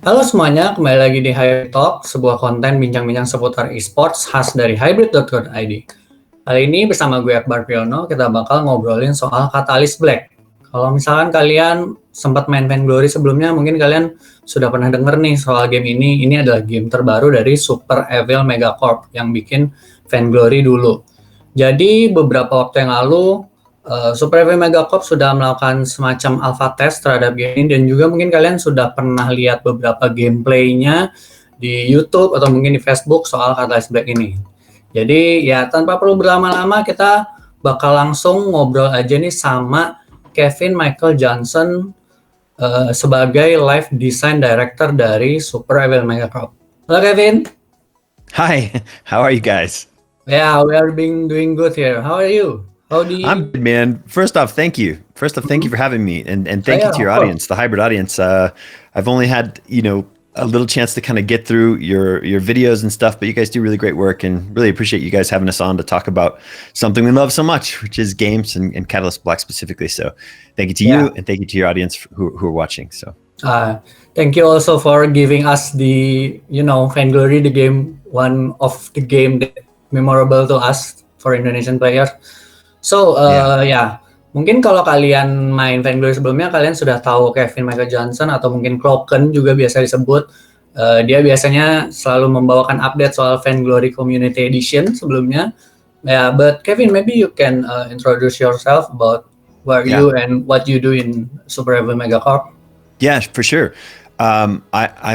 Halo semuanya, kembali lagi di Hybrid Talk, sebuah konten bincang-bincang seputar esports khas dari HYBRID.IDN. Kali ini bersama gue Akbar Priono, kita bakal ngobrolin soal Catalyst Black. Kalau misalkan kalian sempat main Vainglory sebelumnya, mungkin kalian sudah pernah denger nih soal game ini. Ini adalah game terbaru dari Super Evil Megacorp yang bikin Vainglory dulu. Jadi beberapa waktu yang lalu, Super Evil Megacorp sudah melakukan semacam alpha test terhadap game ini, dan juga mungkin kalian sudah pernah lihat beberapa gameplaynya di YouTube atau mungkin di Facebook soal Catalyst Black ini. Jadi ya tanpa perlu berlama-lama, kita bakal langsung ngobrol aja nih sama Kevin Michael Johnson sebagai live design director dari Super Evil Megacorp. Halo Kevin. Hi, how are you guys? Yeah, we are doing good here. How are you? I'm good, man. First off, thank you. Thank you for having me, and thank you to your audience, the hybrid audience. I've only had a little chance to kind of get through your videos and stuff, but you guys do really great work, and really appreciate you guys having us on to talk about something we love so much, which is games and Catalyst Black specifically. So, thank you to you, and thank you to your audience who are watching. So, thank you also for giving us the Vainglory, the game, one of the game that memorable to us for Indonesian players. So, mungkin kalau kalian main Vainglory sebelumnya, kalian sudah tahu Kevin Michael Johnson atau mungkin Cloaken juga biasa disebut. Dia biasanya selalu membawakan update soal Vainglory Community Edition sebelumnya. But Kevin, maybe you can introduce yourself about where you and what you do in Super Evil Megacorp. Yeah, for sure. I'm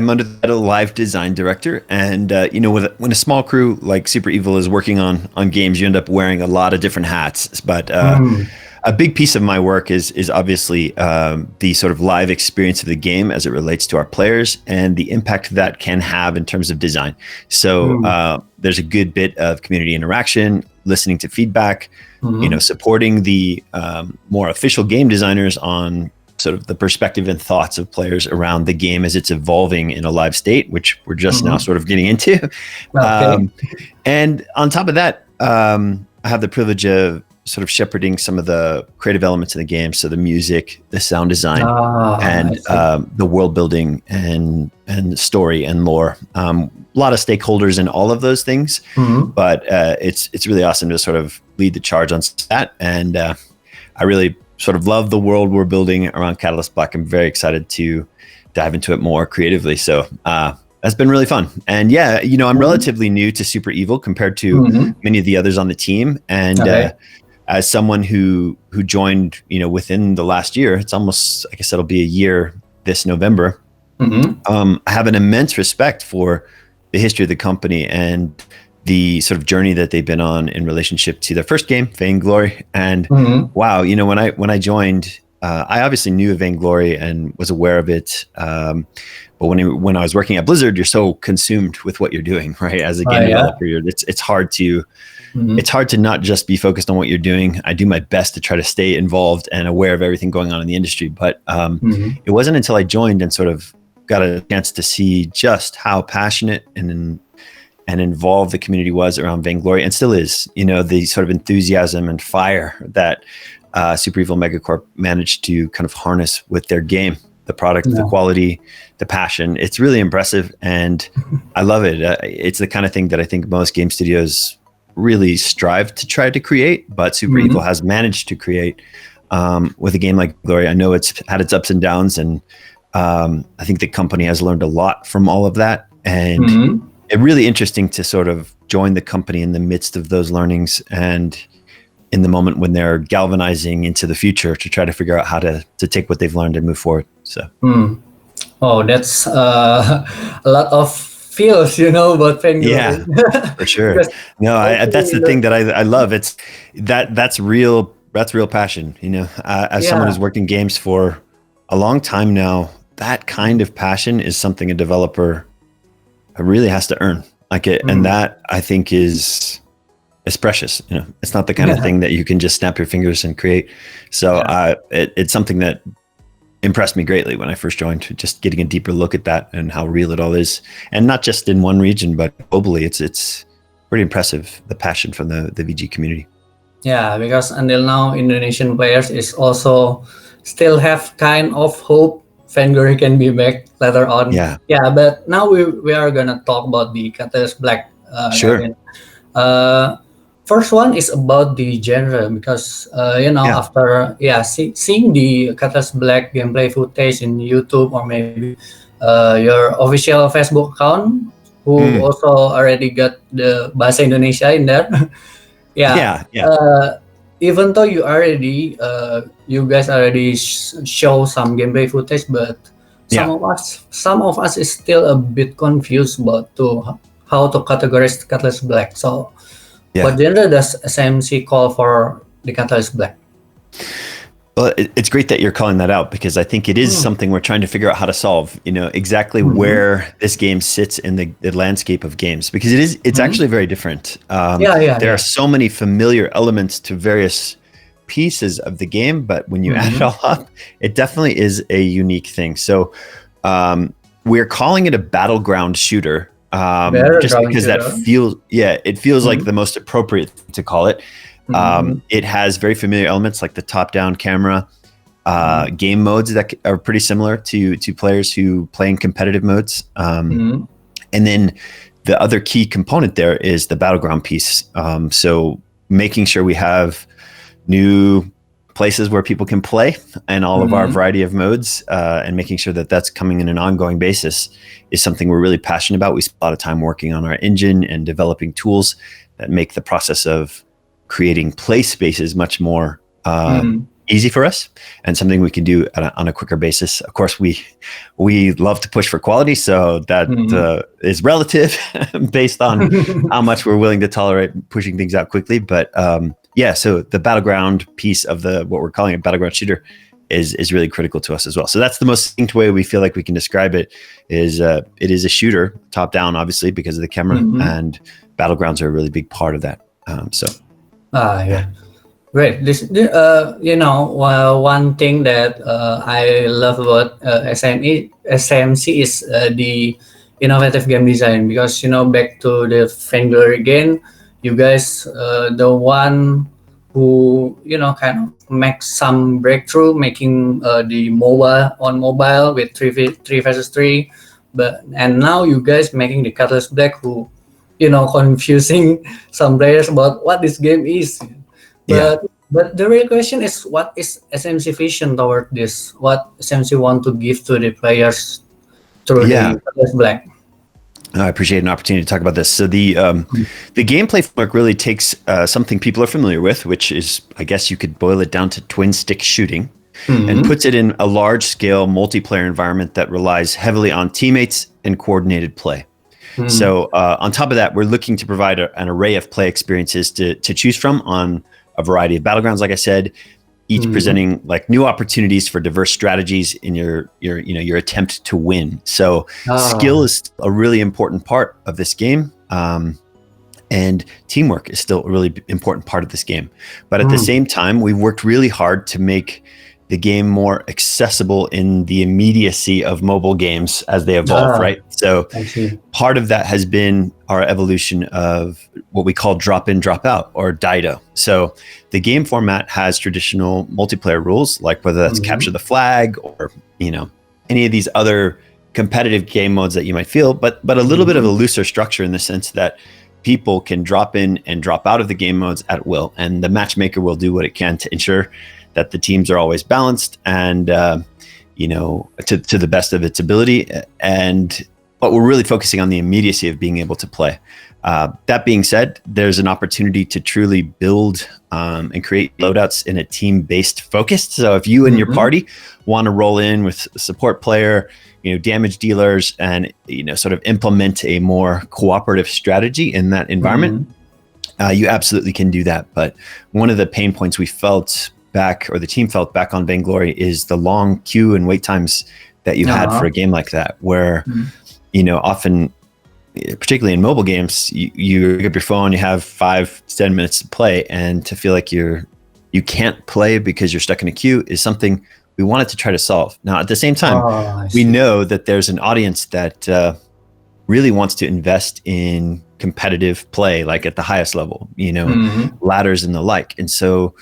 under the title live design director, and when a small crew like Super Evil is working on games, you end up wearing a lot of different hats. But a big piece of my work is obviously the sort of live experience of the game as it relates to our players and the impact that can have in terms of design. So there's a good bit of community interaction, listening to feedback, supporting the more official game designers on sort of the perspective and thoughts of players around the game as it's evolving in a live state, which we're just now sort of getting into. Okay. And on top of that, I have the privilege of sort of shepherding some of the creative elements of the game. So the music, the sound design, and the world building and story and lore. A lot of stakeholders in all of those things, but it's really awesome to sort of lead the charge on that. And I really sort of love the world we're building around Catalyst Black. I'm very excited to dive into it more creatively. So that's been really fun. And I'm relatively new to Super Evil compared to many of the others on the team. And as someone who joined, within the last year, it's almost, I guess it'll be a year this November. I have an immense respect for the history of the company and the sort of journey that they've been on in relationship to their first game, Vainglory. And wow, when I joined, I obviously knew of Vainglory and was aware of it. But when I was working at Blizzard, you're so consumed with what you're doing, right? As a game developer, it's hard to not just be focused on what you're doing. I do my best to try to stay involved and aware of everything going on in the industry. But it wasn't until I joined and sort of got a chance to see just how passionate and involved the community was around Vainglory, and still is, the sort of enthusiasm and fire that Super Evil Megacorp managed to kind of harness with their game, the product, the quality, the passion. It's really impressive, and I love it. It's the kind of thing that I think most game studios really strive to try to create, but Super Evil has managed to create with a game like Vainglory. I know it's had its ups and downs, and I think the company has learned a lot from all of that, and it's really interesting to sort of join the company in the midst of those learnings and in the moment when they're galvanizing into the future to try to figure out how to take what they've learned and move forward. So, oh, that's a lot of feels, about Vainglory. Yeah, for sure. No, that's the thing that I love. It's that's real passion. As someone who's worked in games for a long time now, that kind of passion is something a developer really has to earn, and that I think is precious. It's not the kind of thing that you can just snap your fingers and create. So it's something that impressed me greatly when I first joined, just getting a deeper look at that and how real it all is, and not just in one region but globally. It's pretty impressive, the passion from the VG community. Yeah, because until now Indonesian players is also still have kind of hope Vainglory can be back later on. Yeah. Yeah, but now we are gonna talk about the Catalyst Black. Sure. Again. First one is about the genre because Yeah. after seeing the Catalyst Black gameplay footage in YouTube or maybe your official Facebook account, who also already got the bahasa Indonesia in there. Yeah. Even though you guys already show some gameplay footage, but some of us is still a bit confused about how to categorize Catalyst Black. So, what genre does SMC call for the Catalyst Black? Well, it's great that you're calling that out because I think it is something we're trying to figure out how to solve, exactly where this game sits in the landscape of games, because it's actually very different. There are so many familiar elements to various pieces of the game, but when you add it all up, it definitely is a unique thing. So we're calling it a battleground shooter. Just because that feels like the most appropriate thing to call it. It has very familiar elements like the top-down camera, game modes that are pretty similar to players who play in competitive modes. And then the other key component there is the battleground piece. So making sure we have new places where people can play and all of our variety of modes, and making sure that that's coming in an ongoing basis is something we're really passionate about. We spend a lot of time working on our engine and developing tools that make the process of creating play spaces much more easy for us and something we can do on a quicker basis. Of course, we love to push for quality, so that is relative based on how much we're willing to tolerate pushing things out quickly. But so the battleground piece of what we're calling a battleground shooter is really critical to us as well. So that's the most distinct way we feel like we can describe it. It is a shooter, top down, obviously, because of the camera, and battlegrounds are a really big part of that. Great. One thing that I love about SMC is the innovative game design, because back to the Vainglory game, you guys the one who kind of make some breakthrough, making the mobile with 3 versus 3, and now you guys making the Catalyst Black, who confusing some players about what this game is. But the real question is, what is SMC vision toward this? What SMC want to give to the players through the Catalyst Black? I appreciate an opportunity to talk about this. So the gameplay framework really takes something people are familiar with, which is, I guess you could boil it down to twin stick shooting, and puts it in a large scale multiplayer environment that relies heavily on teammates and coordinated play. So on top of that, we're looking to provide an array of play experiences to choose from on a variety of battlegrounds, like I said, each presenting like new opportunities for diverse strategies in your attempt to win. So skill is a really important part of this game, and teamwork is still a really important part of this game. But at the same time, we've worked really hard to make the game more accessible in the immediacy of mobile games as they evolve, right? So part of that has been our evolution of what we call drop in, drop out, or DIDO. So the game format has traditional multiplayer rules, like whether that's capture the flag or, any of these other competitive game modes that you might feel, but a little bit of a looser structure in the sense that people can drop in and drop out of the game modes at will. And the matchmaker will do what it can to ensure that the teams are always balanced and, to the best of its ability. But we're really focusing on the immediacy of being able to play. That being said, there's an opportunity to truly build and create loadouts in a team-based focus. So if you and your party want to roll in with a support player, damage dealers, and sort of implement a more cooperative strategy in that environment, you absolutely can do that. But one of the pain points we felt the team felt back on Vainglory is the long queue and wait times that you had for a game like that, where often, particularly in mobile games, you pick up your phone, you have 5 to 10 minutes to play, and to feel like you can't play because you're stuck in a queue is something we wanted to try to solve. Now, at the same time, we know that there's an audience that really wants to invest in competitive play, like at the highest level, ladders and the like. And so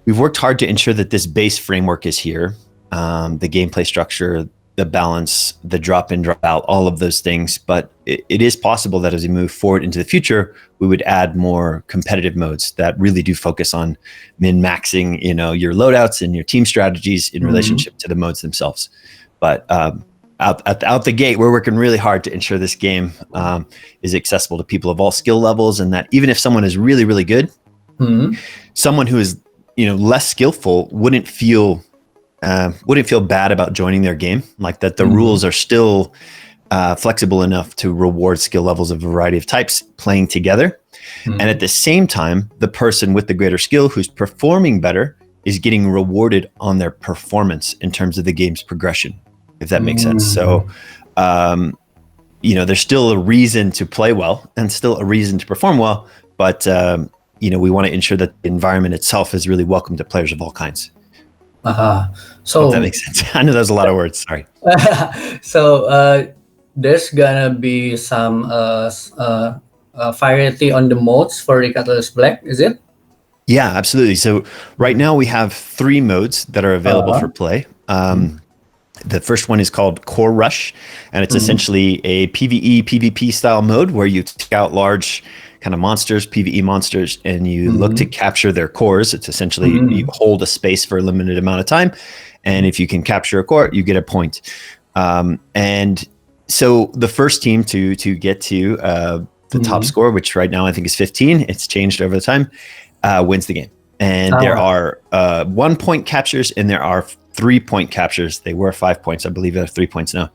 we've worked hard to ensure that this base framework is here. the gameplay structure, the balance, the drop in, drop out, all of those things. But it is possible that as we move forward into the future, we would add more competitive modes that really do focus on min-maxing, your loadouts and your team strategies in relationship to the modes themselves. But out the gate, we're working really hard to ensure this game is accessible to people of all skill levels, and that even if someone is really, really good, someone who is less skillful wouldn't feel bad about joining their game. Like that, the rules are still flexible enough to reward skill levels of a variety of types playing together. And at the same time, the person with the greater skill who's performing better is getting rewarded on their performance in terms of the game's progression, if that makes sense. So, there's still a reason to play well and still a reason to perform well, but we want to ensure that the environment itself is really welcome to players of all kinds. So if that makes sense. I know there's a lot of words. Sorry. So there's gonna be some variety on the modes for the Catalyst Black, is it? Yeah, absolutely. So right now we have 3 modes that are available for play. The first one is called Core Rush, and it's essentially a PvE, PvP style mode where you take out large kind of monsters, PvE monsters, and you look to capture their cores. It's essentially you hold a space for a limited amount of time, and if you can capture a core, you get a point. And so the first team to get to the top score, which right now I think is 15, it's changed over the time, wins the game. And there are 1 point captures and there are 3 point captures. They were 5 points. I believe they're 3 points now.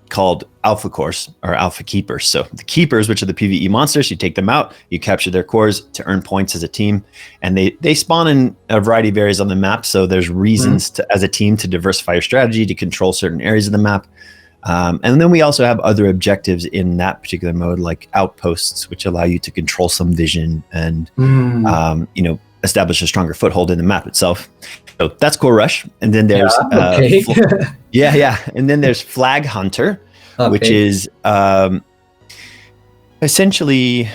Called Alpha Cores or Alpha Keepers. So the Keepers, which are the PvE monsters, you take them out, you capture their cores to earn points as a team. And they spawn in a variety of areas on the map. So there's reasons to, as a team, to diversify your strategy, to control certain areas of the map. And then we also have other objectives in that particular mode, like outposts, which allow you to control some vision and, establish a stronger foothold in the map itself. So that's Core Rush. And then there's, and then there's Flag Hunter, which is essentially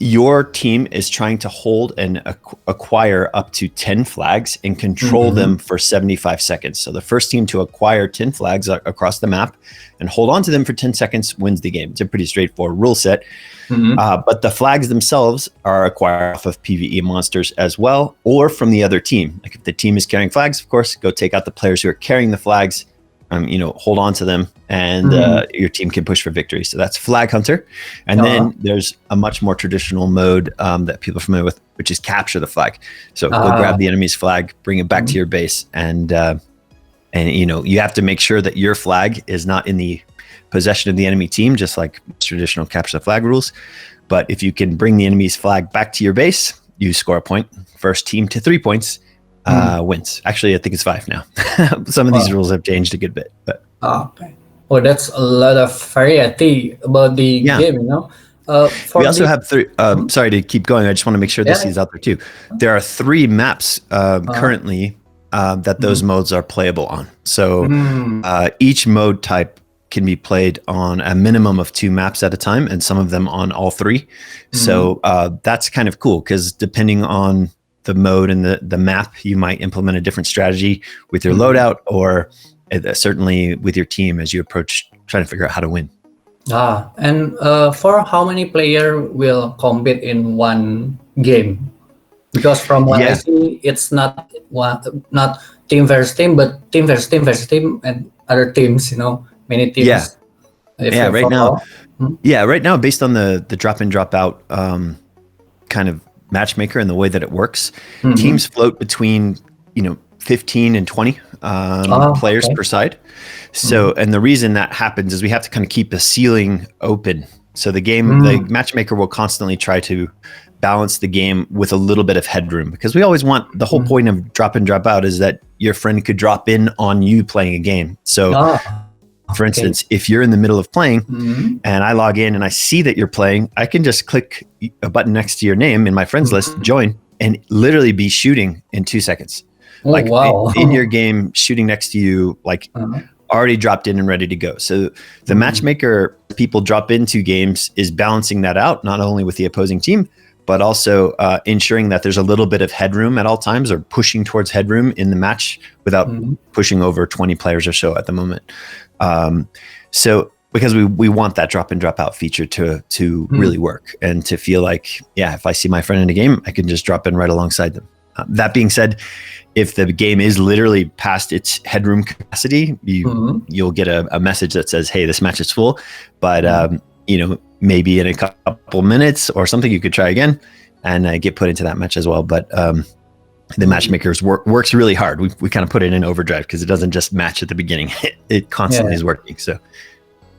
your team is trying to hold and acquire up to 10 flags and control them for 75 seconds. So the first team to acquire 10 flags across the map and hold on to them for 10 seconds wins the game. It's a pretty straightforward rule set. But the flags themselves are acquired off of PvE monsters as well, or from the other team. Like if the team is carrying flags, of course, go take out the players who are carrying the flags, hold on to them, and your team can push for victory. So that's Flag Hunter. And then there's a much more traditional mode that people are familiar with, which is Capture the Flag. So go grab the enemy's flag, bring it back to your base, and you have to make sure that your flag is not in the possession of the enemy team, just like traditional Capture the Flag rules. But if you can bring the enemy's flag back to your base, you score a point. First team to 3 points wins. Actually, I think it's 5 now. Some of these rules have changed a good bit. But okay. Well, that's a lot of variety about the game, we also have 3. Sorry to keep going. I just want to make sure this is out there too. There are 3 maps currently that those modes are playable on. So each mode type can be played on a minimum of 2 maps at a time, and some of them on all 3. So that's kind of cool, because depending on the mode and the map, you might implement a different strategy with your loadout, or certainly with your team as you approach trying to figure out how to win. And for how many players will compete in one game? Because from what I see, it's not team versus team, but team versus team versus team and other teams, many teams. Right now, based on the drop in, drop out kind of matchmaker and the way that it works, teams float between 15 and 20 players per side. So and the reason that happens is we have to kind of keep the ceiling open. So the matchmaker will constantly try to balance the game with a little bit of headroom, because we always want, the whole point of drop in, drop out is that your friend could drop in on you playing a game. So for instance, if you're in the middle of playing and I log in and I see that you're playing, I can just click a button next to your name in my friends list, join, and literally be shooting in 2 seconds. In your game, shooting next to you, already dropped in and ready to go. So the matchmaker people drop into games is balancing that out, not only with the opposing team, but also ensuring that there's a little bit of headroom at all times, or pushing towards headroom in the match without pushing over 20 players or so at the moment. So because we want that drop in, drop out feature to really work, and to feel like, yeah, if I see my friend in a game, I can just drop in right alongside them. That being said, if the game is literally past its headroom capacity, you'll get a message that says, hey, this match is full, but maybe in a couple minutes or something, you could try again and get put into that match as well. But the matchmakers works really hard. We kind of put it in overdrive because it doesn't just match at the beginning. It constantly is working. So,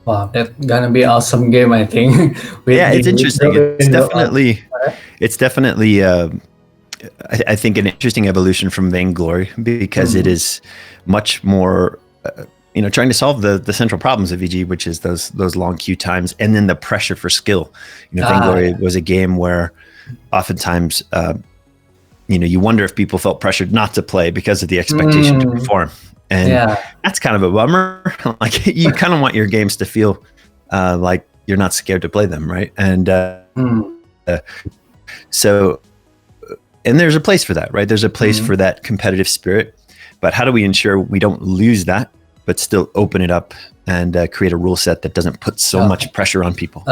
wow, that's gonna be awesome game, I think. It's interesting. It's definitely I think an interesting evolution from Vainglory, because it is much more trying to solve the central problems of VG, which is those long queue times, and then the pressure for skill. Vainglory was a game where oftentimes you wonder if people felt pressured not to play because of the expectation to perform, and that's kind of a bummer. Like, you kind of want your games to feel like you're not scared to play them, right? And and there's a place for that, right? There's a place for that competitive spirit, but how do we ensure we don't lose that, but still open it up and create a rule set that doesn't put so much pressure on people?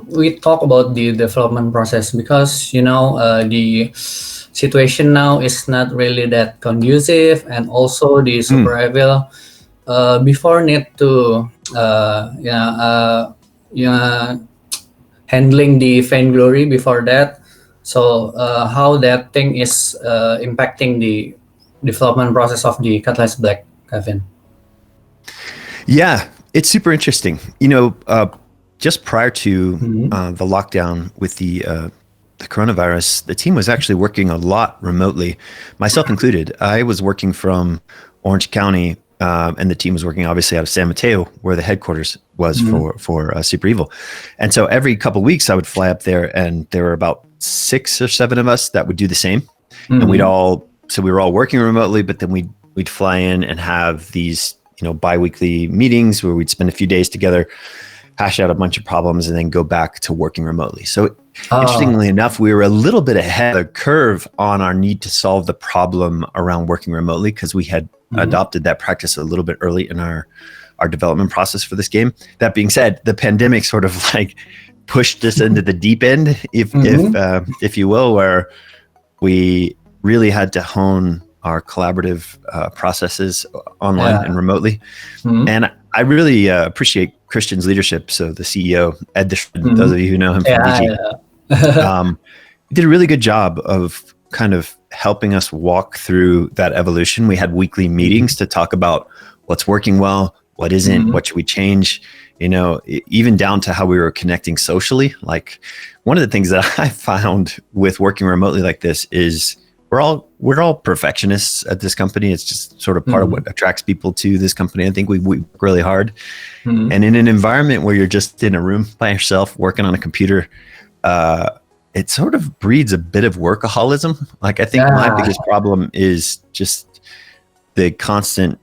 We talk about the development process, because the situation now is not really that conducive, and also the Super Evil before need to handling the Vainglory before that. So how that thing is impacting the development process of the Catalyst Black, Kevin? Yeah, it's super interesting. Just prior to the lockdown with the coronavirus, the team was actually working a lot remotely, myself included. I was working from Orange County, and the team was working obviously out of San Mateo, where the headquarters was for Super Evil. And so every couple of weeks I would fly up there, and there were about 6 or 7 of us that would do the same. And we were all working remotely, but then we'd fly in and have these bi-weekly meetings where we'd spend a few days together, hash out a bunch of problems, and then go back to working remotely. So interestingly enough, we were a little bit ahead of the curve on our need to solve the problem around working remotely, because we had adopted that practice a little bit early in our development process for this game. That being said, the pandemic sort of like pushed us into the deep end, if you will, where we really had to hone our collaborative processes online and remotely. And I really appreciate Christian's leadership. So the CEO, Ed, those of you who know him from VG, did a really good job of kind of helping us walk through that evolution. We had weekly meetings to talk about what's working well, what isn't, what should we change, even down to how we were connecting socially. Like, one of the things that I found with working remotely like this is we're all perfectionists at this company. It's just sort of part of what attracts people to this company. I think we work really hard. And in an environment where you're just in a room by yourself working on a computer, it sort of breeds a bit of workaholism. Like, I think my biggest problem is just the constant,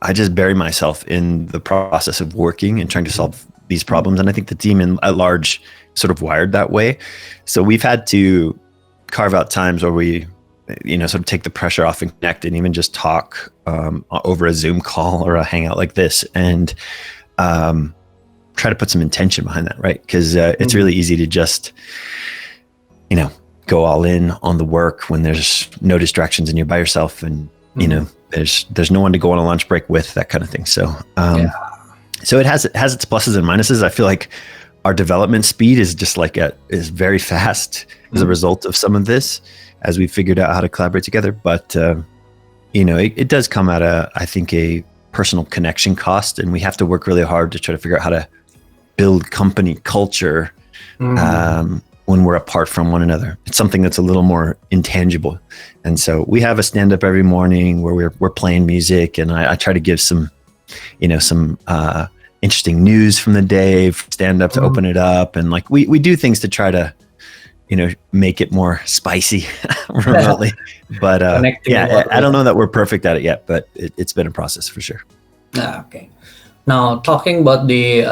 I just bury myself in the process of working and trying to solve these problems. And I think the team at large sort of wired that way. So we've had to carve out times where we, sort of take the pressure off and connect, and even just talk over a Zoom call or a hangout like this, and try to put some intention behind that, right? Because it's really easy to just, go all in on the work when there's no distractions and you're by yourself, and there's no one to go on a lunch break with, that kind of thing. So so it has its pluses and minuses. I feel like our development speed is just is very fast as a result of some of this, as we figured out how to collaborate together. But it does come at I think a personal connection cost, and we have to work really hard to try to figure out how to build company culture when we're apart from one another. It's something that's a little more intangible. And so we have a stand up every morning where we're playing music, and I try to give some interesting news from the day, stand up to open it up. And we do things to try to, make it more spicy remotely. But I don't know that we're perfect at it yet, but it's been a process for sure. Okay. Now, talking about the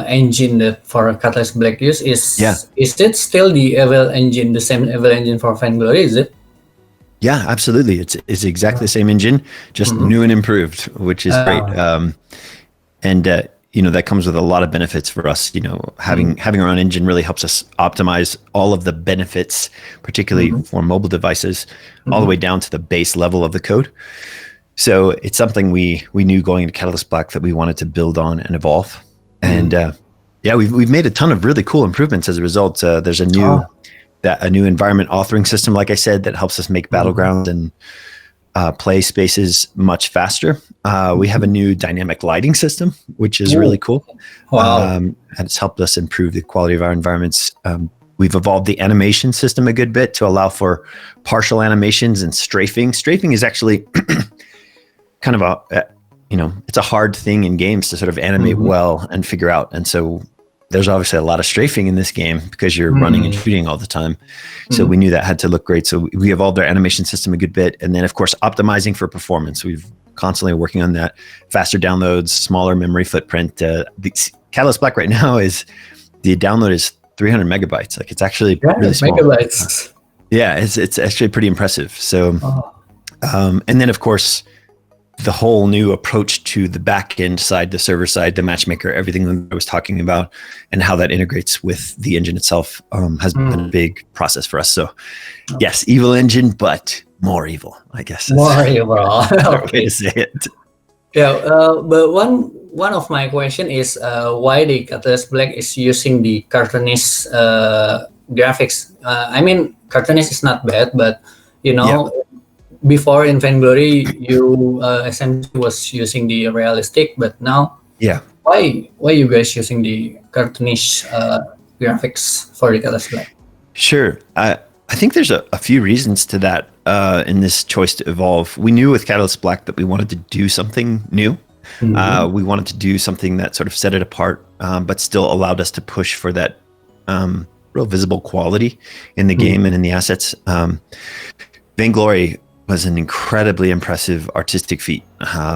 engine that for Catalyst Black use is it still the Evil engine, the same Evil engine for Vainglory? Is it? Yeah, absolutely. It's exactly the same engine, just new and improved, which is great. And that comes with a lot of benefits for us. Having our own engine really helps us optimize all of the benefits, particularly for mobile devices, all the way down to the base level of the code. So it's something we knew going into Catalyst Black that we wanted to build on and evolve. And we've made a ton of really cool improvements as a result. There's a new environment authoring system, like I said, that helps us make battlegrounds and play spaces much faster. We have a new dynamic lighting system, which is really cool. Wow. And it's helped us improve the quality of our environments. We've evolved the animation system a good bit to allow for partial animations and strafing. Strafing is actually kind of it's a hard thing in games to sort of animate well and figure out. And so there's obviously a lot of strafing in this game because you're running and shooting all the time. So we knew that had to look great. So we evolved our animation system a good bit. And then, of course, optimizing for performance. We've constantly working on that. Faster downloads, smaller memory footprint. The Catalyst Black right now the download is 300 megabytes. Like, it's actually really small. Megabytes. Yeah, it's actually pretty impressive. So, and then, of course, the whole new approach to the back end side, the server side, the matchmaker, everything that I was talking about, and how that integrates with the engine itself has been a big process for us. So, yes, evil engine, but more evil, I guess. More evil. Okay. Way to say it. Yeah, but one of my question is why the Catalyst Black is using the cartoonish graphics. I mean, cartoonish is not bad, but before in Vainglory, you essentially was using the realistic, but now, why you guys using the cartoonish graphics for the Catalyst Black? Sure, I think there's a few reasons to that in this choice to evolve. We knew with Catalyst Black that we wanted to do something new. We wanted to do something that sort of set it apart, but still allowed us to push for that real visible quality in the game and in the assets. Vainglory was an incredibly impressive artistic feat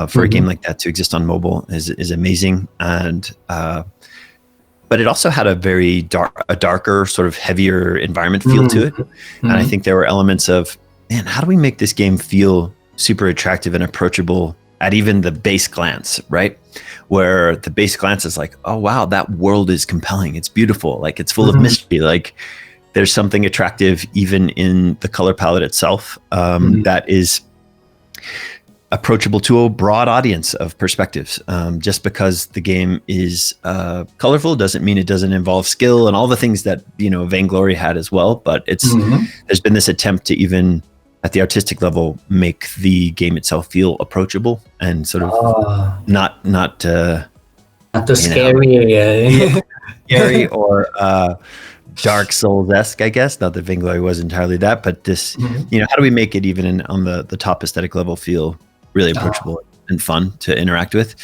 for a game like that to exist on mobile is amazing. And but it also had a very darker, sort of heavier environment feel to it. And I think there were elements of, man, how do we make this game feel super attractive and approachable at even the base glance, right? Where the base glance is like, oh wow, that world is compelling. It's beautiful. Like, it's full of mystery. Like, there's something attractive even in the color palette itself that is approachable to a broad audience of perspectives. Just because the game is colorful doesn't mean it doesn't involve skill and all the things that Vainglory had as well. But there's been this attempt to even at the artistic level make the game itself feel approachable and sort of not too scary, scary or Dark Souls-esque, I guess. Not that Vainglory was entirely that, but this, how do we make it even on the top aesthetic level feel really approachable and fun to interact with?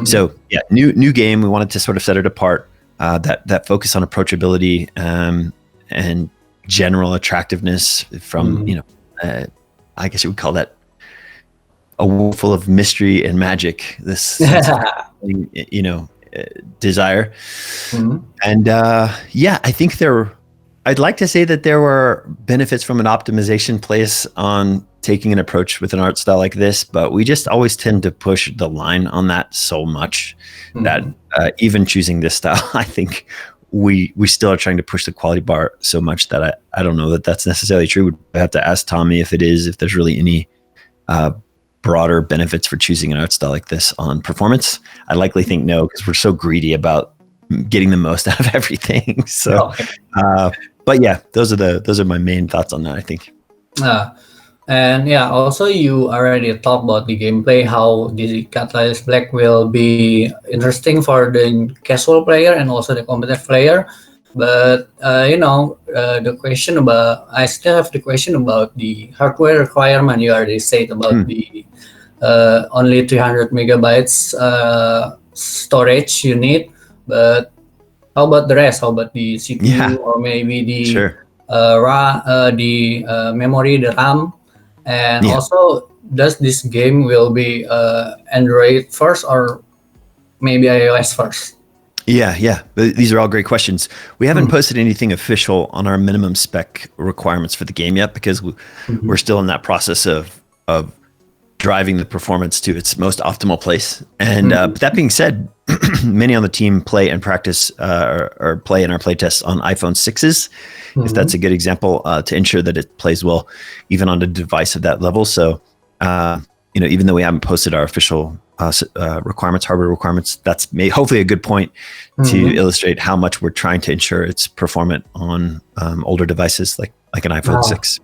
So yeah, new game. We wanted to sort of set it apart. That focus on approachability and general attractiveness from I guess you would call that a world full of mystery and magic. This sense of, desire. And I think I'd like to say that there were benefits from an optimization place on taking an approach with an art style like this, but we just always tend to push the line on that so much that even choosing this style, I think we still are trying to push the quality bar so much that I don't know that that's necessarily true. We'd have to ask Tommy if there's really any broader benefits for choosing an art style like this on performance. I likely think no, because we're so greedy about getting the most out of everything. So, but yeah, those are my main thoughts on that, I think. And yeah, also you already talked about the gameplay, how the Catalyst Black will be interesting for the casual player and also the competitive player. But the question I still have the question about the hardware requirement. You already said about the only 300 megabytes storage you need, but how about the rest? How about the CPU or maybe the memory, the RAM? And also, does this game will be Android first or maybe iOS first? Yeah. These are all great questions. We haven't posted anything official on our minimum spec requirements for the game yet because we're still in that process of driving the performance to its most optimal place. And but that being said, many on the team play and practice or play in our play tests on iPhone 6s, if that's a good example, to ensure that it plays well even on a device of that level. So, even though we haven't posted our official requirements, hardware requirements, that's hopefully a good point to illustrate how much we're trying to ensure it's performant on older devices like an iPhone 6.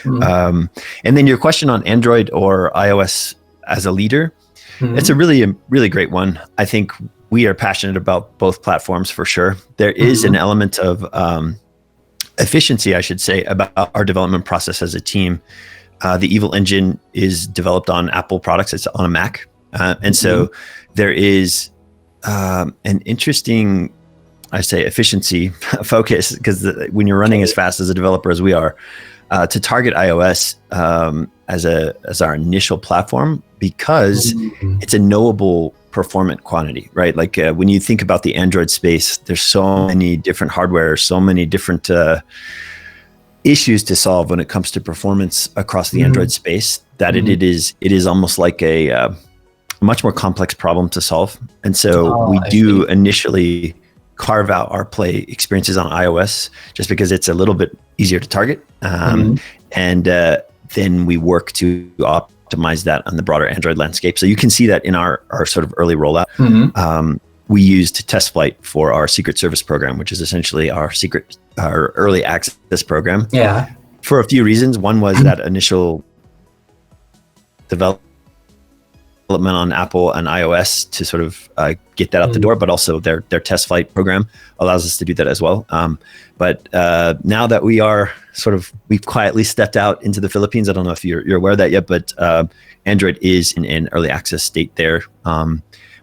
And then your question on Android or iOS as a leader, it's a really great one. I think we are passionate about both platforms for sure. There is an element of efficiency, I should say, about our development process as a team. The Evil engine is developed on Apple products. It's on a Mac. And so there is an interesting, I say, efficiency focus, because when you're running as fast as a developer as we are, to target iOS as our initial platform, because it's a knowable performant quantity, right? Like when you think about the Android space, there's so many different hardware, so many different issues to solve when it comes to performance across the Android space, that it is almost like a much more complex problem to solve. And so we do initially carve out our play experiences on iOS just because it's a little bit easier to target. And then we work to optimize that on the broader Android landscape. So you can see that in our sort of early rollout. We used Test Flight for our Secret Service program, which is essentially our early access program. Yeah. For a few reasons. One was that initial development on Apple and iOS to sort of get that out the door, but also their Test Flight program allows us to do that as well. But now that we've quietly stepped out into the Philippines, I don't know if you're aware of that yet, but Android is in an early access state there,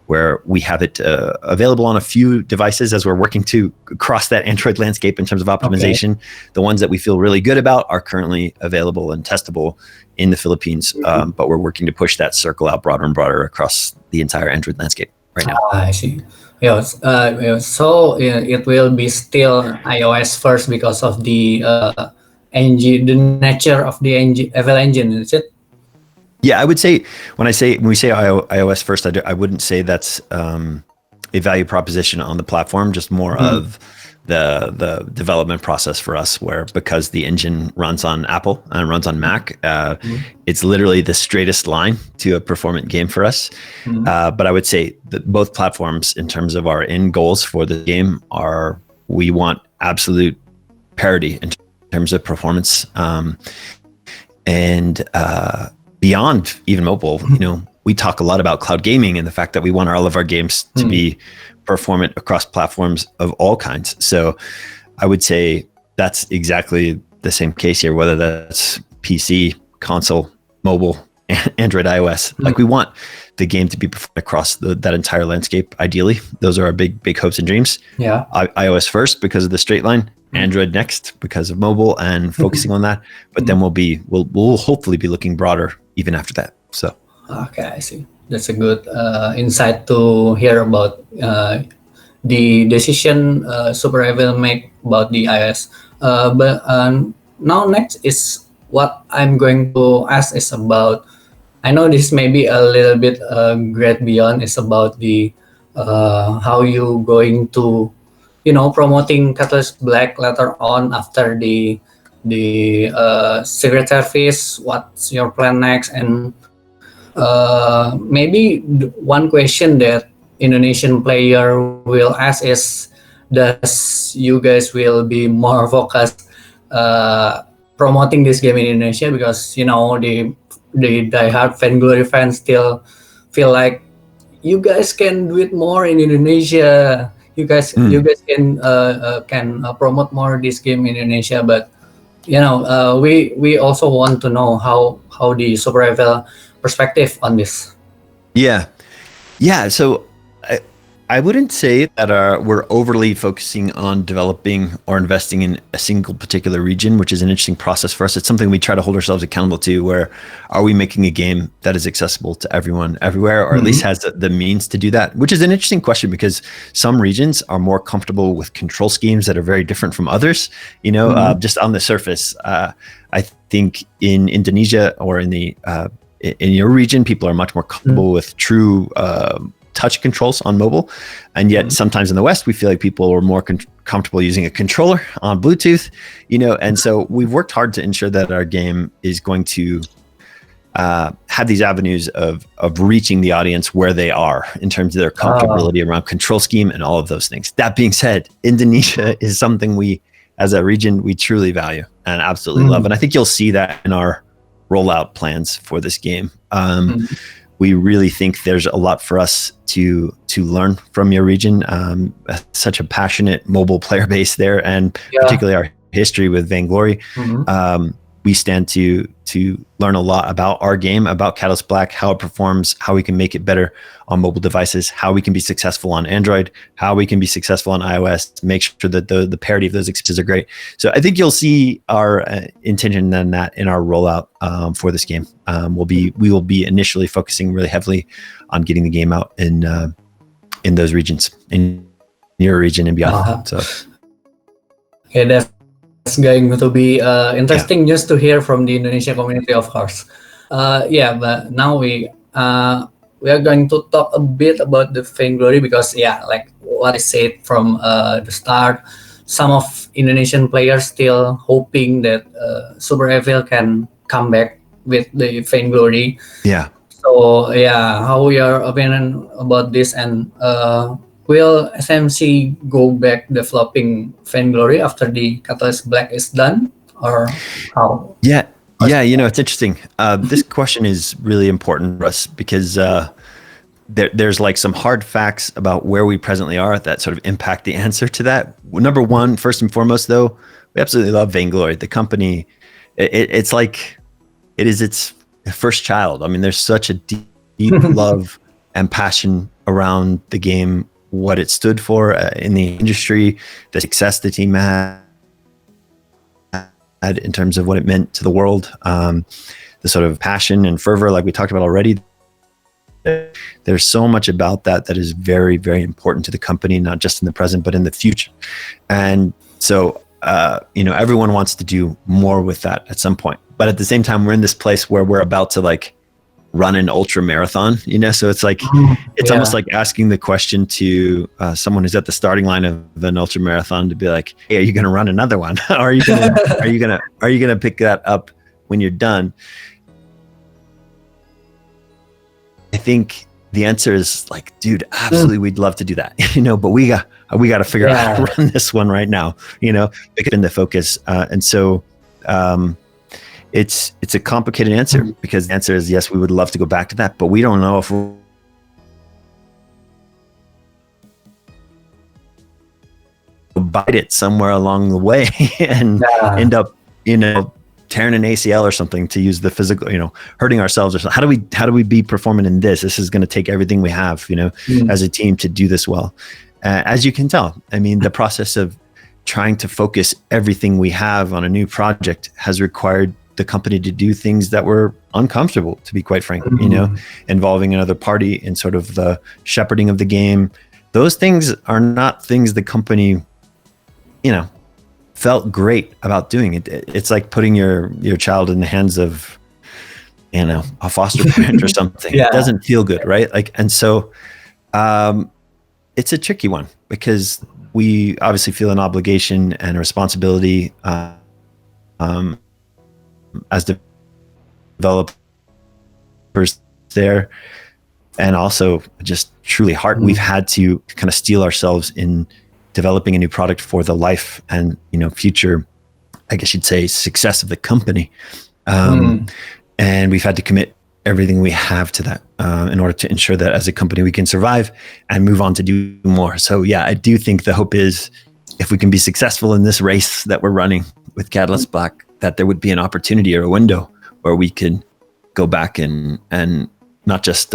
where we have it available on a few devices as we're working to cross that Android landscape in terms of optimization. Okay. The ones that we feel really good about are currently available and testable in the Philippines, but we're working to push that circle out broader and broader across the entire Android landscape right now. I see. So it will be still iOS first because of the engine, the nature of the Evil engine, is it? Yeah, I would say when we say iOS first, I wouldn't say that's a value proposition on the platform, just more of the development process for us, where because the engine runs on Apple and runs on Mac, it's literally the straightest line to a performant game for us. But I would say that both platforms, in terms of our end goals for the game, we want absolute parity in terms of performance. And beyond even mobile, we talk a lot about cloud gaming and the fact that we want all of our games to be performant across platforms of all kinds. So I would say that's exactly the same case here, whether that's PC, console, mobile, Android, iOS. Like we want the game to be performed across that entire landscape. Ideally, those are our big hopes and dreams. Yeah, iOS first because of the straight line, Android next because of mobile and focusing on that. But then we'll hopefully be looking broader even after that. So okay, I see. That's a good insight to hear about the decision Super Evil make about the iOS. But now next is what I'm going to ask is about. I know this may be a little bit great beyond. It's about the how you going to promoting Catalyst Black later on after the Secret Service. What's your plan next? And maybe one question that Indonesian player will ask is, does you guys will be more focused promoting this game in Indonesia, because the diehard Vainglory fans still feel like you guys can do it more in Indonesia. You guys can promote more this game in Indonesia, but we also want to know how the Super Evil perspective on this. Yeah. So I wouldn't say that we're overly focusing on developing or investing in a single particular region, which is an interesting process for us. It's something we try to hold ourselves accountable to, where are we making a game that is accessible to everyone everywhere, or at least has the means to do that, which is an interesting question because some regions are more comfortable with control schemes that are very different from others. Just on the surface, I think in Indonesia or in your region, people are much more comfortable with true touch controls on mobile, and yet sometimes in the West we feel like people are more comfortable using a controller on Bluetooth, and so we've worked hard to ensure that our game is going to have these avenues of reaching the audience where they are in terms of their comfortability around control scheme and all of those things. That being said, Indonesia is something we as a region we truly value and absolutely love, and I think you'll see that in our rollout plans for this game. We really think there's a lot for us to learn from your region. Such a passionate mobile player base there, and particularly our history with Vainglory. We stand to learn a lot about our game, about Catalyst Black, how it performs, how we can make it better on mobile devices, how we can be successful on Android, how we can be successful on iOS, make sure that the parity of those experiences are great. So I think you'll see our intention in that in our rollout for this game. We will be initially focusing really heavily on getting the game out in those regions, in your region and beyond. So okay, that's going to be interesting just to hear from the Indonesia community, of course. But now we are going to talk a bit about the Vainglory because like what I said from the start, some of Indonesian players still hoping that Super Evil can come back with the Vainglory. Yeah. So how your opinion about this, and will SMC go back developing Vainglory after the Catalyst Black is done, or how? Yeah, it's interesting. This question is really important for us because there's like some hard facts about where we presently are that sort of impact the answer to that. Number one, first and foremost, though, we absolutely love Vainglory. The company, it's like it is its first child. I mean, there's such a deep love and passion around the game, what it stood for in the industry, the success the team had in terms of what it meant to the world, the sort of passion and fervor, like we talked about already. There's so much about that is very, very important to the company, not just in the present, but in the future. And so, everyone wants to do more with that at some point. But at the same time, we're in this place where we're about to like run an ultra marathon, so it's like it's almost like asking the question to someone who's at the starting line of an ultra marathon to be like, hey, are you going to run another one? Are you going to pick that up when you're done? I think the answer is like, dude, absolutely, we'd love to do that, but we got to figure out how to run this one right now, it's been the focus, and so it's a complicated answer because the answer is yes, we would love to go back to that, but we don't know if we'll bite it somewhere along the way and end up, tearing an ACL or something, to use the physical, hurting ourselves or something. How do we be performing in this? This is going to take everything we have, as a team to do this well. As you can tell, I mean, the process of trying to focus everything we have on a new project has required the company to do things that were uncomfortable, to be quite frank, involving another party in sort of the shepherding of the game. Those things are not things the company, felt great about doing. It's like putting your child in the hands of, a foster parent or something. It doesn't feel good, right? And so it's a tricky one because we obviously feel an obligation and a responsibility as developers there, and also just truly hard. We've had to kind of steel ourselves in developing a new product for the life and future, I guess you'd say, success of the company, and we've had to commit everything we have to that in order to ensure that as a company we can survive and move on to do more. So I do think the hope is if we can be successful in this race that we're running with Catalyst Black, that there would be an opportunity or a window where we could go back and not just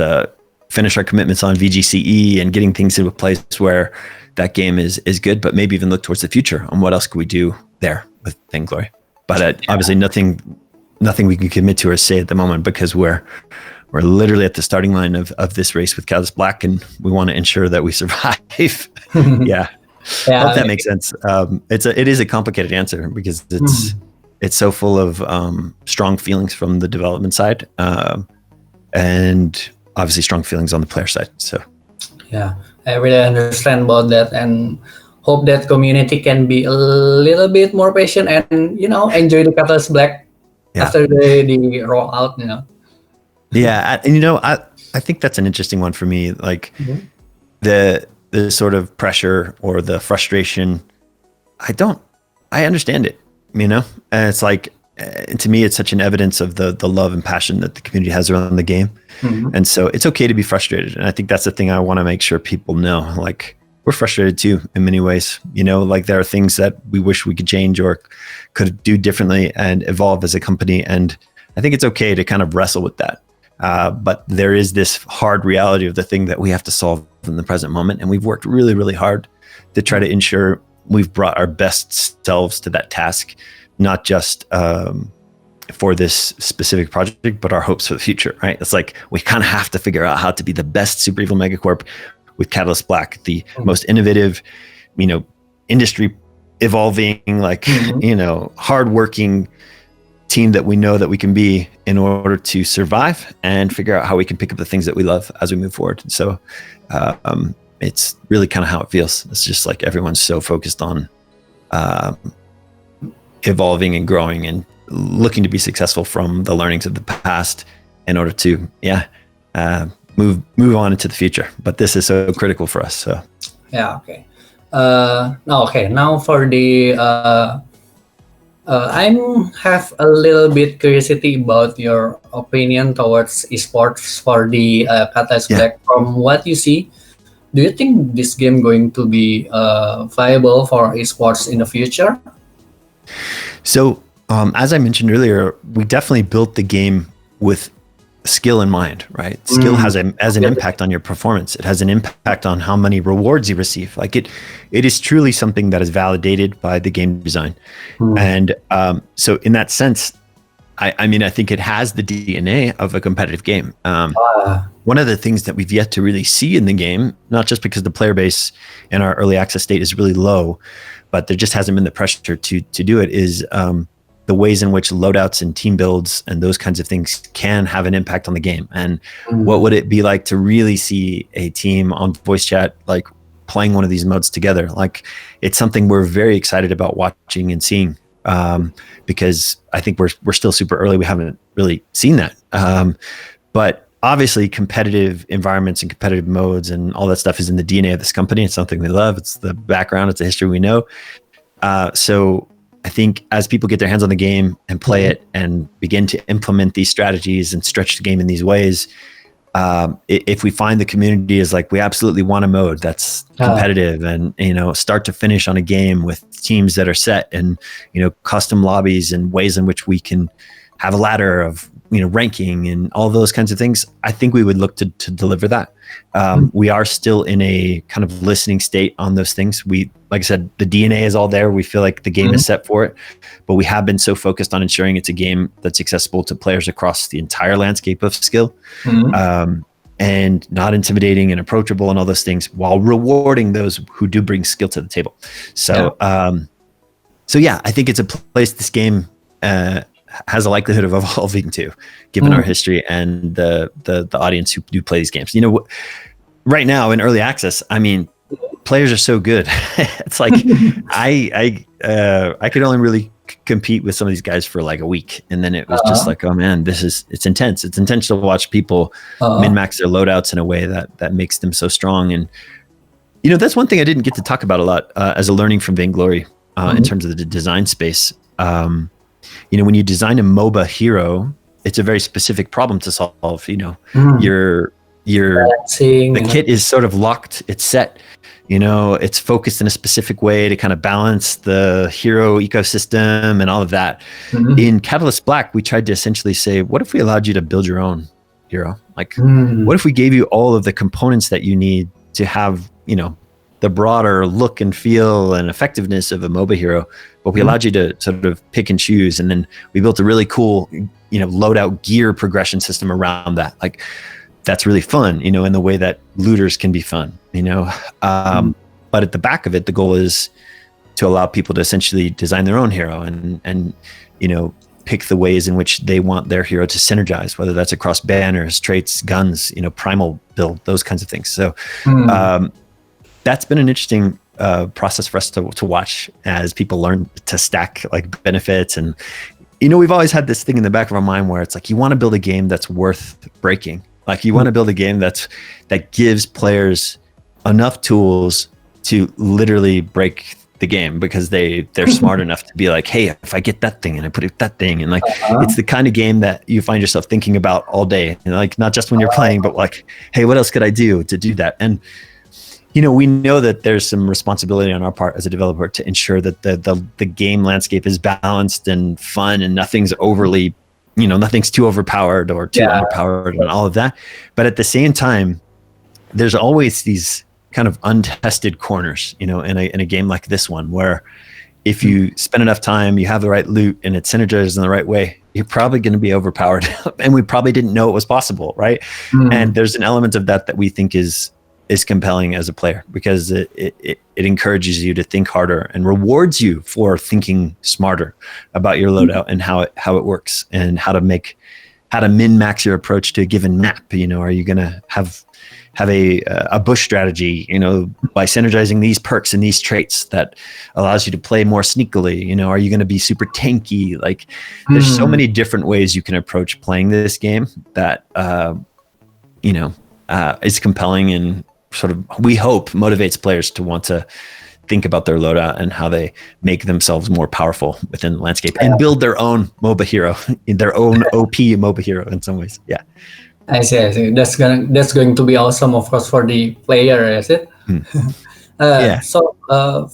finish our commitments on VGCE and getting things to a place where that game is good, but maybe even look towards the future on what else could we do there with Vainglory. But obviously nothing we can commit to or say at the moment, because we're literally at the starting line of this race with Catalyst Black, and we want to ensure that we survive. Yeah. Hope that makes sense. It is a complicated answer because it's so full of strong feelings from the development side, and obviously strong feelings on the player side. So yeah, I really understand about that, and hope that community can be a little bit more patient and enjoy the Catalyst Black after the roll out. Yeah, and I think that's an interesting one for me. Like the sort of pressure or the frustration, I understand it, and it's like, to me, it's such an evidence of the love and passion that the community has around the game. And so it's okay to be frustrated. And I think that's the thing I want to make sure people know, like, we're frustrated too in many ways, like there are things that we wish we could change or could do differently and evolve as a company. And I think it's okay to kind of wrestle with that. But there is this hard reality of the thing that we have to solve in the present moment. And we've worked really, really hard to try to ensure we've brought our best selves to that task, not just for this specific project, but our hopes for the future, right? It's like, we kind of have to figure out how to be the best Super Evil Megacorp with Catalyst Black, the most innovative, industry evolving, like, hardworking team that we know that we can be in order to survive and figure out how we can pick up the things that we love as we move forward. So it's really kind of how it feels. It's just like everyone's so focused on evolving and growing and looking to be successful from the learnings of the past in order to move on into the future. But this is so critical for us. So okay. Now for the I have a little bit curiosity about your opinion towards esports for the Catalyst Black. From what you see, do you think this game going to be viable for esports in the future? So as I mentioned earlier, we definitely built the game with skill in mind, right? Skill has an impact on your performance. It has an impact on how many rewards you receive. Like it is truly something that is validated by the game design. And so in that sense, I mean, I think it has the DNA of a competitive game. One of the things that we've yet to really see in the game, not just because the player base in our early access state is really low, but there just hasn't been the pressure to do it, is the ways in which loadouts and team builds and those kinds of things can have an impact on the game. And what would it be like to really see a team on voice chat, like playing one of these modes together? Like, it's something we're very excited about watching and seeing, because I think we're still super early. We haven't really seen that. But obviously competitive environments and competitive modes and all that stuff is in the DNA of this company. It's something they love. It's the background. It's the history we know. So I think as people get their hands on the game and play it and begin to implement these strategies and stretch the game in these ways, if we find the community is like, we absolutely want a mode that's competitive and, start to finish on a game with teams that are set and, custom lobbies and ways in which we can have a ladder of, ranking and all those kinds of things, I think we would look to deliver that. We are still in a kind of listening state on those things. Like I said, the DNA is all there. We feel like the game is set for it, but we have been so focused on ensuring it's a game that's accessible to players across the entire landscape of skill, and not intimidating and approachable and all those things, while rewarding those who do bring skill to the table. So, I think it's a place this game has a likelihood of evolving to, given our history and the audience who do play these games. Right now in early access, I mean, players are so good. It's like I could only really compete with some of these guys for like a week, and then it was just like, oh man, it's intense. It's intense to watch people min-max their loadouts in a way that makes them so strong. And that's one thing I didn't get to talk about a lot as a learning from Vainglory in terms of the design space. When you design a MOBA hero, it's a very specific problem to solve. The kit is sort of locked, it's set, it's focused in a specific way to kind of balance the hero ecosystem and all of that. In Catalyst Black, we tried to essentially say, what if we allowed you to build your own hero? Like, what if we gave you all of the components that you need to have, you know, the broader look and feel and effectiveness of a MOBA hero, but we allowed you to sort of pick and choose. And then we built a really cool, you know, loadout gear progression system around that. Like, that's really fun, you know, in the way that looters can be fun, you know. But at the back of it, the goal is to allow people to essentially design their own hero and you know, pick the ways in which they want their hero to synergize, whether that's across banners, traits, guns, you know, primal build, those kinds of things. So that's been an interesting process for us to watch as people learn to stack like benefits. And, you know, we've always had this thing in the back of our mind where it's like, you want to build a game that's worth breaking. Like, you want to build a game that gives players enough tools to literally break the game, because they're smart enough to be like, hey, if I get that thing and I put it that thing, and like it's the kind of game that you find yourself thinking about all day, you know, like not just when you're playing, but like, hey, what else could I do to do that? And you know, we know that there's some responsibility on our part as a developer to ensure that the game landscape is balanced and fun, and nothing's overly, you know, nothing's too overpowered or too underpowered and all of that. But at the same time, there's always these kind of untested corners, you know, in a game like this one, where if you spend enough time, you have the right loot, and it synergizes in the right way, you're probably going to be overpowered. And we probably didn't know it was possible, right? And there's an element of that we think is compelling as a player, because it encourages you to think harder and rewards you for thinking smarter about your loadout and how it works, and how to min-max your approach to a given map. You know, are you going to have a bush strategy, you know, by synergizing these perks and these traits that allows you to play more sneakily? You know, are you going to be super tanky? Like, there's so many different ways you can approach playing this game that, you know, is compelling, and sort of, we hope, motivates players to want to think about their loadout and how they make themselves more powerful within the landscape and build their own MOBA hero, their own OP MOBA hero in some ways. Yeah. I see. That's going to be awesome, of course, for the player, is it? So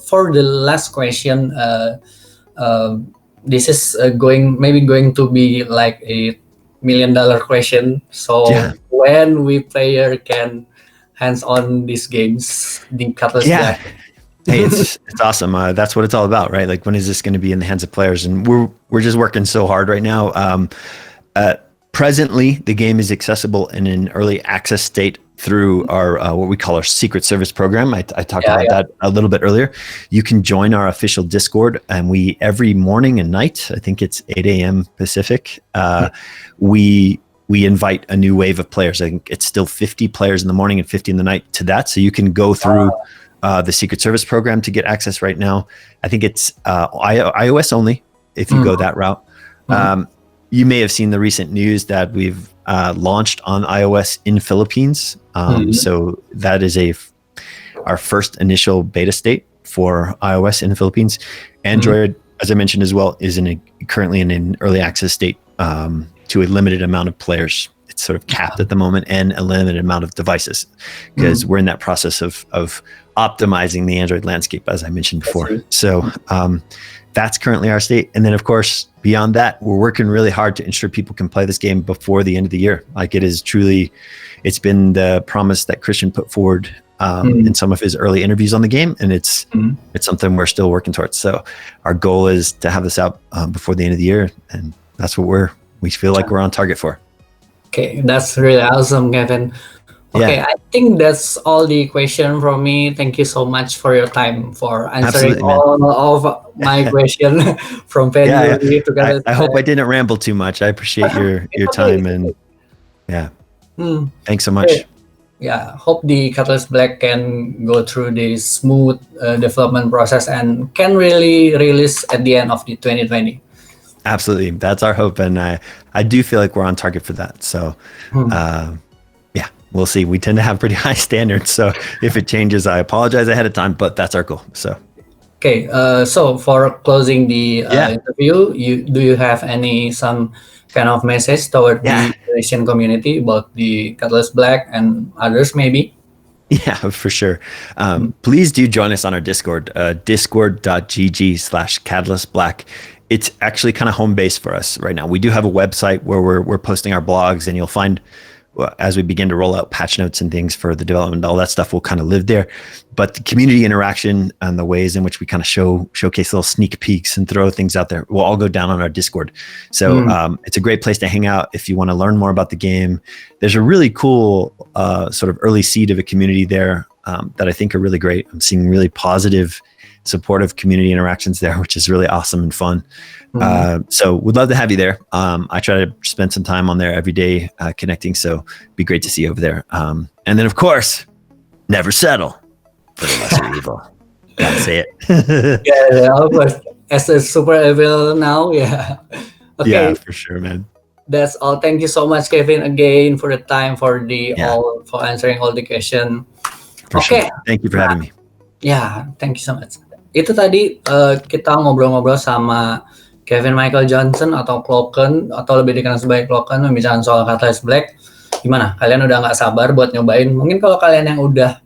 for the last question, this is going to be like a $1 million question. So when we player can hands on these games, the Catalyst Black. Hey, it's awesome. That's what it's all about, right? Like, when is this going to be in the hands of players? And we're just working so hard right now. Presently, the game is accessible in an early access state through our what we call our Secret Service program. I talked about that a little bit earlier. You can join our official Discord, and we, every morning and night, I think it's 8 a.m. Pacific, we invite a new wave of players. I think it's still 50 players in the morning and 50 in the night to that. So you can go through the Secret Service program to get access right now. I think it's iOS only if you go that route. You may have seen the recent news that we've launched on iOS in Philippines. So that is our first initial beta state for iOS in the Philippines. Android, as I mentioned as well, is currently in an early access state to a limited amount of players. It's sort of capped at the moment, and a limited amount of devices, because we're in that process of optimizing the Android landscape, as I mentioned before. So that's currently our state. And then, of course, beyond that, we're working really hard to ensure people can play this game before the end of the year. Like, it's been the promise that Christian put forward in some of his early interviews on the game, and it's something we're still working towards. So our goal is to have this out before the end of the year, and that's what we feel like we're on target for. Okay, that's really awesome, Kevin. Okay, I think that's all the question from me. Thank you so much for your time, for answering all of my questions from Vainglory to I hope I didn't ramble too much. I appreciate your time, and thanks so much. Hope the Catalyst Black can go through the smooth development process and can really release at the end of the 2020. Absolutely, that's our hope, and I do feel like we're on target for that. So, we'll see. We tend to have pretty high standards, so if it changes, I apologize ahead of time, but that's our goal. So, okay. So for closing the interview, do you have some kind of message toward the Asian community about the Catalyst Black and others, maybe? Yeah, for sure. Please do join us on our Discord, discord.gg/catalystblack. It's actually kind of home base for us right now. We do have a website where we're posting our blogs, and you'll find as we begin to roll out patch notes and things for the development, all that stuff will kind of live there. But the community interaction and the ways in which we kind of showcase little sneak peeks and throw things out there will all go down on our Discord. So it's a great place to hang out if you want to learn more about the game. There's a really cool sort of early seed of a community there that I think are really great. I'm seeing really positive, supportive community interactions there, which is really awesome and fun. So we'd love to have you there. I try to spend some time on there every day connecting, so it'd be great to see you over there. And then, of course, never settle for the lesser evil. Gotta say it. Yeah, of course. As a super evil now, yeah. Okay. Yeah, for sure, man. That's all. Thank you so much, Kevin, again for the time, for answering all the question. For sure. Thank you for having me. Ya, thank you so much. Itu tadi kita ngobrol-ngobrol sama Kevin Michael Johnson atau Cloaken, atau lebih dikenal sebagai Cloaken, membicarakan soal Catalyst Black. Gimana? Kalian udah nggak sabar buat nyobain? Mungkin kalau kalian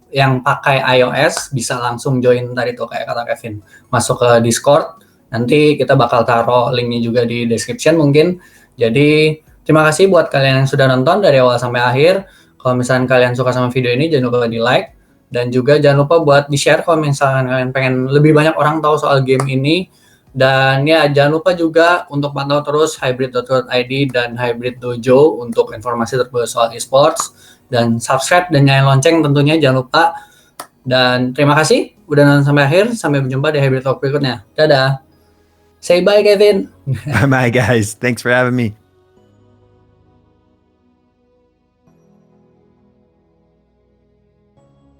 yang pakai iOS bisa langsung join tadi tuh kayak kata Kevin, masuk ke Discord. Nanti kita bakal taruh linknya juga di description mungkin. Jadi terima kasih buat kalian yang sudah nonton dari awal sampai akhir. Kalau misalkan kalian suka sama video ini, jangan lupa di like. Dan juga jangan lupa buat di-share kalau misalkan kalian pengen lebih banyak orang tahu soal game ini. Dan ya jangan lupa juga untuk pantau terus HYBRID.IDN dan Hybrid Dojo untuk informasi terbaru soal esports. Dan subscribe dan nyalain lonceng tentunya jangan lupa. Dan terima kasih udah nonton sampai akhir. Sampai berjumpa di Hybrid Talk berikutnya. Dadah. Say bye, Kevin. Bye, guys. Thanks for having me.